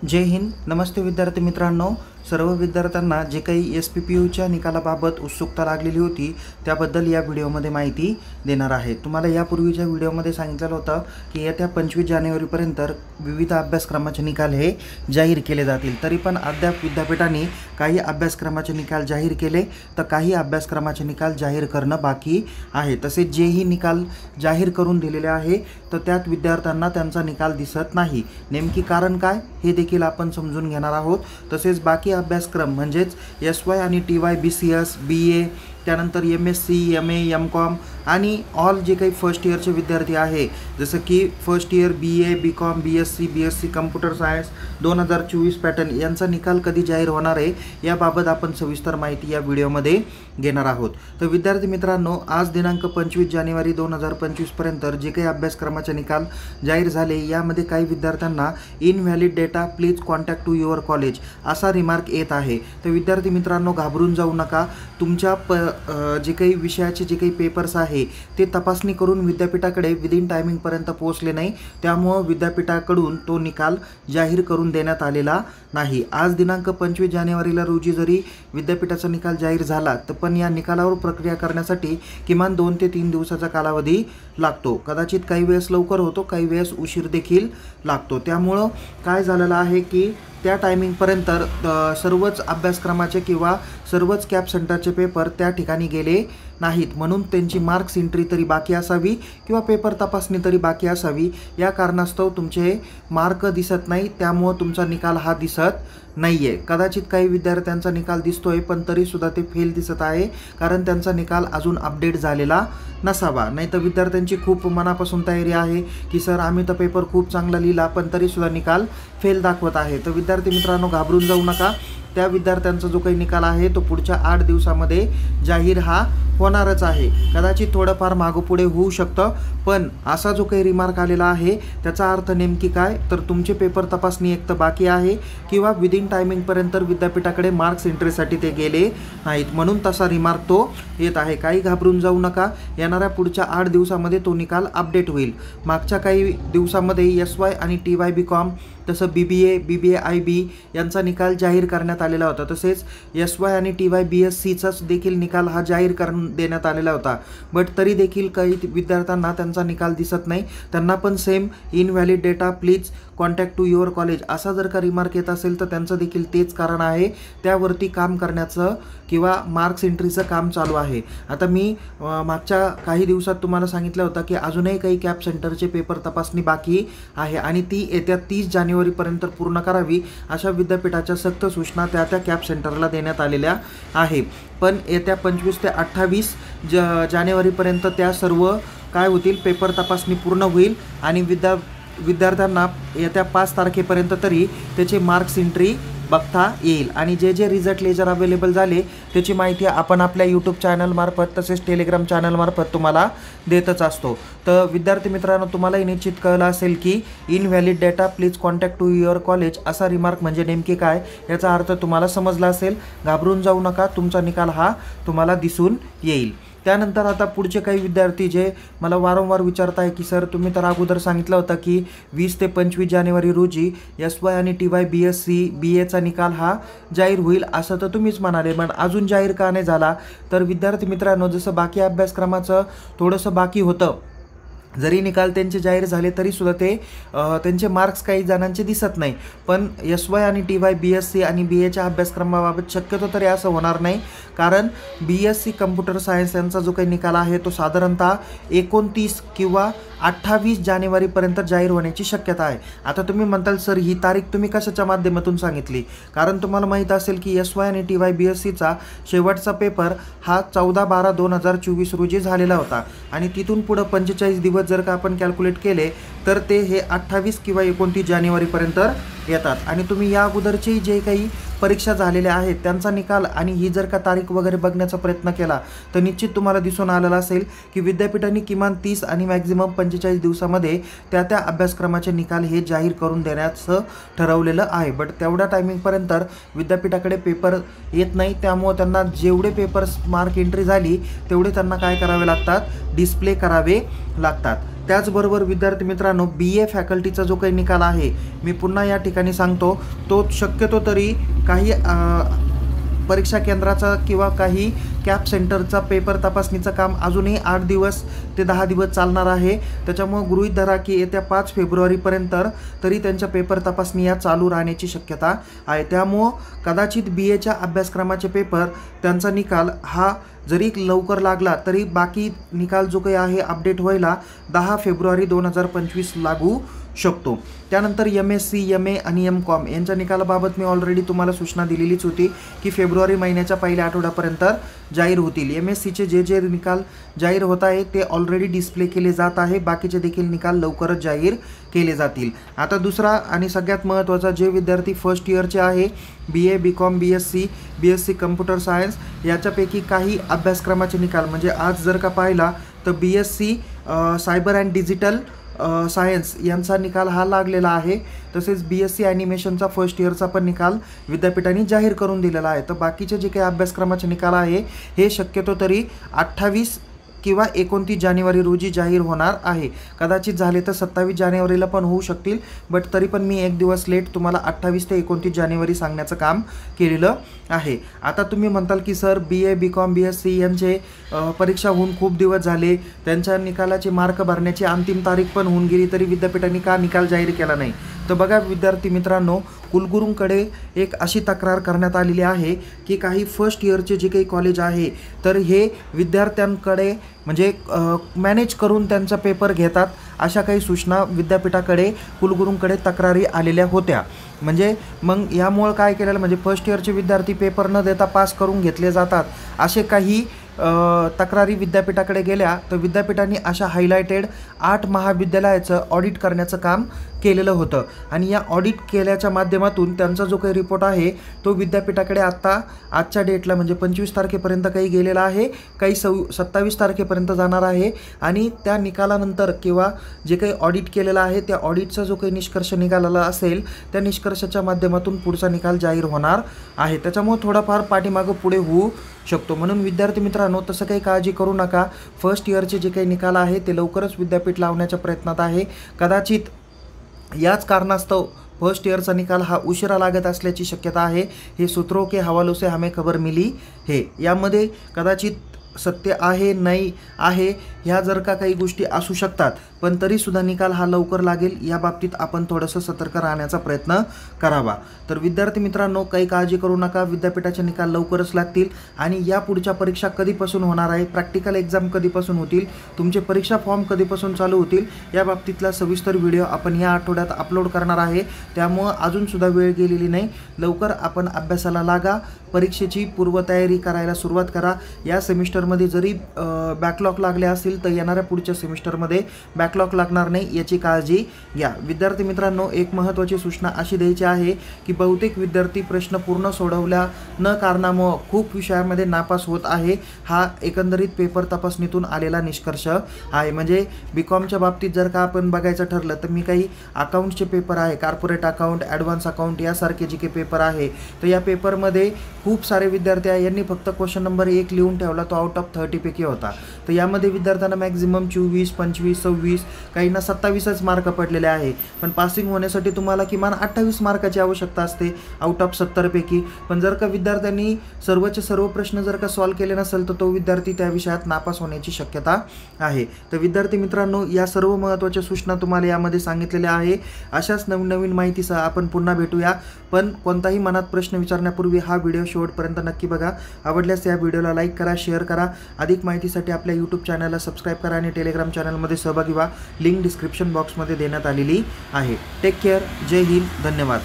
जय हिंद. नमस्ते विद्यार्थी मित्रांनो. सर्व विद्यार्थ्यांना जे काही SPPUच्या निकालाबाबत उत्सुकता लागलेली होती त्याबद्दल या व्हिडिओमध्ये माहिती देणार आहे. तुम्हाला यापूर्वीच्या व्हिडिओमध्ये सांगितलेलं होतं की येत्या 25 जानेवारीपर्यंत विविध अभ्यासक्रमाचे निकाल हे जाहीर केले जातील. तरी पण अद्याप विद्यापीठांनी काही अभ्यासक्रमाचे निकाल जाहीर केले तर काही अभ्यासक्रमाचे निकाल जाहीर करणं बाकी आहे. तसेच जेही निकाल जाहीर करून दिलेले आहे तर त्यात विद्यार्थ्यांना त्यांचा निकाल दिसत नाही. नेमकी कारण काय हे देखील आपण समजून घेणार आहोत. तसेच बाकी अभ्यासक्रम म्हणजेच SY आणि TY BCS BA त्यानंतर MSc MA MCOM आणि ऑल जे काही फर्स्ट इयरचे विद्यार्थी आहे जसं की first year BA BCOM BSc BSc computer science 2024 pattern यांचा निकाल कधी जाहीर होणार आहे याबाबत आपण सविस्तर माहिती या व्हिडिओमध्ये घेणार आहोत. तर विद्यार्थी मित्रांनो, आज दिनांक 25 जानेवारी 2025 पर्यंत जे काही अभ्यासक्रमाचे निकाल जाहीर झाले यामध्ये काही विद्यार्थ्यांना invalid data please contact to your college असा रिमार्क येत आहे. तर विद्यार्थी मित्रांनो, घाबरून जाऊ नका. तुमच्या जे काही विषयाचे जे काही पेपर्स आहे ते तपासणी करून विद्यापीठाकडे विदिन टायमिंगपर्यंत पोहोचले नाही, त्यामुळं विद्यापीठाकडून तो निकाल जाहीर करून देण्यात आलेला नाही. आज दिनांक 25 जानेवारीला रोजी जरी विद्यापीठाचा निकाल जाहीर झाला तर पण या निकालावर प्रक्रिया करण्यासाठी किमान 2 ते 3 दिवसाचा कालावधी लागतो. कदाचित काही वेळेस लवकर होतो, काही वेळेस उशीर देखील लागतो. त्यामुळं काय झालेलं आहे की त्या टायमिंगपर्यंत सर्वच अभ्यासक्रमाचे किंवा सर्वच कॅप सेंटरचे पेपर त्या ठिकाणी गेले नाहीत, म्हणून त्यांची मार्क्स एंट्री तरी बाकी असावी किंवा पेपर तपासणी तरी बाकी असावी. या कारणास्तव तुमचे मार्क दिसत नाही, त्यामुळं तुमचा निकाल हा दिसत नाही आहे. कदाचित काही विद्यार्थ्यांचा निकाल दिसतोय पण तरीसुद्धा ते फेल दिसत आहे, कारण त्यांचा निकाल अजून अपडेट झालेला नसावा. नाही तर विद्यार्थ्यांची खूप मनापासून तयारी आहे की सर आम्ही तर पेपर खूप चांगला लिहिला पण तरीसुद्धा निकाल फेल दाखवत आहे. तर विद्यार्थी मित्रांनो, घाबरून जाऊ नका. त्या विद्यार्थ्यांचा जो काही निकाल आहे तो पुढच्या 8 दिवसामध्ये जाहीर हा होणारच आहे. कदाचित थोडंफार मागोपुढे होऊ शकतं, पण असा जो काही रिमार्क आलेला आहे त्याचा अर्थ नेमकी काय, तर तुमचे पेपर तपासणी एक तर बाकी आहे किंवा विदिन टायमिंगपर्यंत विद्यापीठाकडे मार्क्स एंट्रीसाठी ते गेले नाहीत, म्हणून तसा रिमार्क तो येत आहे. काही घाबरून जाऊ नका. येणाऱ्या पुढच्या 8 दिवसामध्ये तो निकाल अपडेट होईल. मागच्या काही दिवसामध्ये SY आणि TY BCOM तसं BBA BBA IB यांचा निकाल जाहीर करण्यात आलेला होता. तसेच SY आणि TY BScचाच देखील निकाल हा जाहीर देण्यात आलेला होता. बट तरी देखील काही विद्यार्थ्यांना त्यांचा निकाल दिसत नाही. त्यांना पण same invalid data please contact to your college असा जर का रिमार्क येत असेल तर त्यांचं देखील तेच कारण आहे. त्यावरती काम करण्याचं किंवा मार्क्स एंट्रीचं काम चालू आहे. आता मी मागच्या काही दिवसात तुम्हाला सांगितलं होतं की अजूनही काही कॅप सेंटरचे पेपर तपासणी बाकी आहे आणि ती येत्या 30 जानेवारीपर्यंत पूर्ण करावी अशा विद्यापीठाच्या सक्त सूचना त्या कॅप सेंटरला देण्यात आलेल्या आहे. पण येत्या 25 ते 28 जानेवारीपर्यंत त्या सर्व काय होतील, पेपर तपासणी पूर्ण होईल आणि विद्यार्थ्यांना येत्या 5 तारखेपर्यंत तरी त्याचे मार्क्स एंट्री बघता येईल आणि जे रिझल्ट लेजर अवेलेबल झाले त्याची माहिती आपण आपल्या यूट्यूब चॅनलमार्फत तसेच टेलिग्राम चॅनलमार्फत तुम्हाला देतच असतो. तर विद्यार्थी मित्रांनो, तुम्हालाही निश्चित कळलं असेल की invalid data please contact to your college असा रिमार्क म्हणजे नेमके काय याचा अर्थ तुम्हाला समजला असेल. घाबरून जाऊ नका, तुमचा निकाल हा तुम्हाला दिसून येईल. त्यानंतर आता पुढचे काही विद्यार्थी जे मला वारंवार विचारत आहे की सर तुम्ही तर अगोदर सांगितलं होतं की 20 ते 25 जानेवारी रोजी SY आणि TY BSc BAचा निकाल हा जाहीर होईल असं तर तुम्हीच म्हणाले, पण अजून जाहीर का नाही झाला. तर विद्यार्थी मित्रांनो, जसं बाकी अभ्यासक्रमाचं थोडंसं बाकी होतं, जरी निकाल त्यांचे जाहीर झाले तरीसुद्धा ते त्यांचे मार्क्स काही जणांचे दिसत नाही. पण SY आणि TY BSc आणि BAच्या अभ्यासक्रमाबाबत शक्यतो तरी असं होणार नाही, कारण BSc कम्प्युटर सायन्स यांचा जो काही निकाल आहे तो साधारणतः 29 किंवा 28 जानेवारीपर्यंत जाहीर होण्याची शक्यता आहे. आता तुम्ही म्हणताल सर ही तारीख तुम्ही कशाच्या माध्यमातून सांगितली, कारण तुम्हाला माहीत असेल की SY आणि TY BScचा शेवटचा पेपर हा 14/12/2024 रोजी झालेला होता आणि तिथून पुढं 45 दिवस जर का आपण कॅल्क्युलेट केले तर ते हे 28 किंवा 29 जानेवारीपर्यंत येतात. आणि तुम्ही या अगोदरचे जे काही परीक्षा झालेल्या आहेत त्यांचा निकाल आणि ही जर का तारीख वगैरे बघण्याचा प्रयत्न केला तर निश्चित तुम्हाला दिसून आलेला असेल की विद्यापीठांनी किमान 30 आणि मॅक्झिमम 45 दिवसामध्ये त्या अभ्यासक्रमाचे निकाल हे जाहीर करून देण्याचं ठरवलेलं आहे. बट तेवढ्या टायमिंगपर्यंत विद्यापीठाकडे पेपर येत नाही, त्यामुळे त्यांना जेवढे पेपर्स मार्क एंट्री झाली तेवढे त्यांना काय करावे लागतात, डिस्प्ले करावे लागतात. त्याचबरोबर विद्यार्थी मित्रांनो, BA फॅकल्टीचा जो काही निकाल आहे, मी पुन्हा या ठिकाणी सांगतो, तो शक्यतो तरी काही परीक्षा केंद्राचा किंवा काही कॅप सेंटरचा पेपर तपासणीचं काम अजूनही 8 दिवस ते 10 दिवस चालणार आहे. त्याच्यामुळे गृहीत धरा की येत्या 5 फेब्रुवारीपर्यंत तरी त्यांच्या पेपर तपासणी या चालू राहण्याची शक्यता आहे. त्यामुळं कदाचित BAच्या अभ्यासक्रमाचे पेपर त्यांचा निकाल हा जरी लवकर लागला तरी बाकी निकाल जो काही आहे अपडेट व्हायला 10 फेब्रुवारी 2025 लागू शकतो. त्यानंतर MSc, MA आणि MCOM यांच्या निकालाबाबत मी ऑलरेडी तुम्हाला सूचना दिलेलीच होती की फेब्रुवारी महिन्याच्या पहिल्या आठवड्यापर्यंत जाहीर होतील. MScचे जे निकाल जाहीर होत आहे ते ऑलरेडी डिस्प्ले केले जात आहे. बाकीचे देखील निकाल लवकरच जाहीर केले जातील. आता दुसरा आणि सगळ्यात महत्त्वाचा, जे विद्यार्थी फर्स्ट इयरचे आहे, BA, BCom, BSc computer science याच्यापैकी काही अभ्यासक्रमाचे निकाल म्हणजे आज जर का पाहिला तर BSc cyber and digital science यांचा निकाल हा लागलेला आहे. तसेच BSc ॲनिमेशनचा फर्स्ट इयरचा पण निकाल विद्यापीठाने जाहीर करून दिलेला आहे. तर बाकीचे जे काही अभ्यासक्रमाचे निकाल आहे हे शक्यतो तरी 28 किंवा 29 जानेवारी रोजी जाहीर होणार आहे. कदाचित झाले तर 27 जानेवारीला पण होऊ शकतील, बट तरी पण मी एक दिवस लेट तुम्हाला 28 ते 29 जानेवारी सांगण्याचं काम केलेलं आहे. आता तुम्ही म्हणताल की सर BA, BCom, BSc यांचे परीक्षा होऊन खूप दिवस झाले, त्यांच्या निकालाचे मार्क भरण्याची अंतिम तारीख पण होऊन गेली, तरी विद्यापीठाने का निकाल जाहीर केला नाही? तर बघा विद्यार्थी मित्रांनो, कुलगुरूंकडे एक अशी तक्रार करण्यात आलेली आहे की काही फर्स्ट इयरचे जे काही कॉलेज आहे तर हे विद्यार्थ्यांकडे म्हणजे मॅनेज करून त्यांचा पेपर घेतात, अशा काही सूचना विद्यापीठाकडे कुलगुरूंकडे तक्रारी आलेल्या होत्या. म्हणजे मग यामुळं काय केलेलं, म्हणजे फर्स्ट इयरचे विद्यार्थी पेपर न देता पास करून घेतले जातात, असे काही तक्रारी विद्यापीठाकडे गेल्या. तर विद्यापीठाने अशा हायलाइटेड 8 महाविद्यालयाचं ऑडिट करण्याचं काम केलेलं होतं आणि या ऑडिट केल्याच्या माध्यमातून त्यांचा जो काही रिपोर्ट आहे तो विद्यापीठाकडे आजच्या डेटला म्हणजे 25 तारखेपर्यंत काही गेलेला आहे, काही 27 तारखेपर्यंत जाणार आहे आणि त्या निकालानंतर किंवा जे काही ऑडिट केलेलं आहे त्या ऑडिटचा जो काही निष्कर्ष निघालेला असेल त्या निष्कर्षाच्या माध्यमातून पुढचा निकाल जाहीर होणार आहे. त्याच्यामुळे थोडाफार पाठीमागं पुढे होऊ शकतो. म्हणून विद्यार्थी मित्रांनो, तसं काही काळजी करू नका. फर्स्ट इयरचे जे काही निकाल आहे ते लवकरच विद्यापीठ लावण्याच्या प्रयत्नात आहे. कदाचित याच कारणास्तव फर्स्ट ईयर निकाल हा उशिरा लागत असल्याची शक्यता आहे. हे सूत्रों के हवालों से हमें खबर मिली है. यामध्ये कदाचित सत्य आहे नाही आहे ह्या जर का काही गोष्टी असू शकतात, पण तरीसुद्धा निकाल हा लवकर लागेल, या बाबतीत आपण थोडंसं सतर्क राहण्याचा प्रयत्न करावा. तर विद्यार्थी मित्रांनो, काही काळजी करू नका, विद्यापीठाचे निकाल लवकरच लागतील आणि या पुढच्या परीक्षा कधीपासून होणार आहे, प्रॅक्टिकल एक्झाम कधीपासून होतील, तुमचे परीक्षा फॉर्म कधीपासून चालू होतील, या बाबतीतला सविस्तर व्हिडिओ आपण या आठवड्यात अपलोड करणार आहे. त्यामुळं अजूनसुद्धा वेळ गेलेली नाही, लवकर आपण अभ्यासाला लागा, परीक्षेची पूर्वतयारी करायला सुरुवात करा. या सेमिस्टरमध्ये जरी बॅकलॉग लागले असतील तर येणाऱ्या पुढच्या सेमिस्टरमध्ये बॅकलॉग लागणार नाही याची काळजी घ्या. विद्यार्थी मित्रांनो, एक महत्त्वाची सूचना अशी द्यायची आहे की बहुतेक विद्यार्थी प्रश्न पूर्ण सोडवल्या न कारणामुळं खूप विषयामध्ये नापास होत आहे. हा एकंदरीत पेपर तपासणीतून आलेला निष्कर्ष आहे. म्हणजे BComच्या बाबतीत जर का आपण बघायचं ठरलं तर मी काही अकाउंटचे पेपर आहे, कॉर्पोरेट अकाउंट, ॲडव्हान्स अकाउंट यासारखे जे काही पेपर आहे तर या पेपरमध्ये खूप सारे विद्यार्थी आहे, यांनी फक्त क्वेश्चन नंबर 1 लिहून ठेवला, तो आउट ऑफ 30 पैकी होता. तर यामध्ये विद्यार्थ्यांना मॅक्झिमम 24, 25, 26, काहींना 27च मार्क पडलेले आहे. पण पासिंग होण्यासाठी तुम्हाला किमान 28 मार्काची आवश्यकता असते आउट ऑफ 70 पैकी. पण जर का विद्यार्थ्यांनी सर्वचे सर्व प्रश्न जर का सॉल्व्ह केले नसेल तर तो विद्यार्थी त्या विषयात नापास होण्याची शक्यता आहे. तर विद्यार्थी मित्रांनो, या सर्व महत्त्वाच्या सूचना तुम्हाला यामध्ये सांगितलेल्या आहे. अशाच नवीन नवीन माहितीसह आपण पुन्हा भेटूया. पण कोणताही मनात प्रश्न विचारण्यापूर्वी हा व्हिडिओ शेवटपर्यंत नक्की बघा. आवडल्यास या व्हिडिओला लाईक करा, शेअर करा. अधिक माहितीसाठी आपल्या यूट्यूब चॅनलला सबस्क्राईब करा आणि टेलिग्राम चॅनलमध्ये सहभागी व्हा. लिंक डिस्क्रिप्शन बॉक्समध्ये देण्यात आलेली आहे. Take care. जय हिंद. धन्यवाद.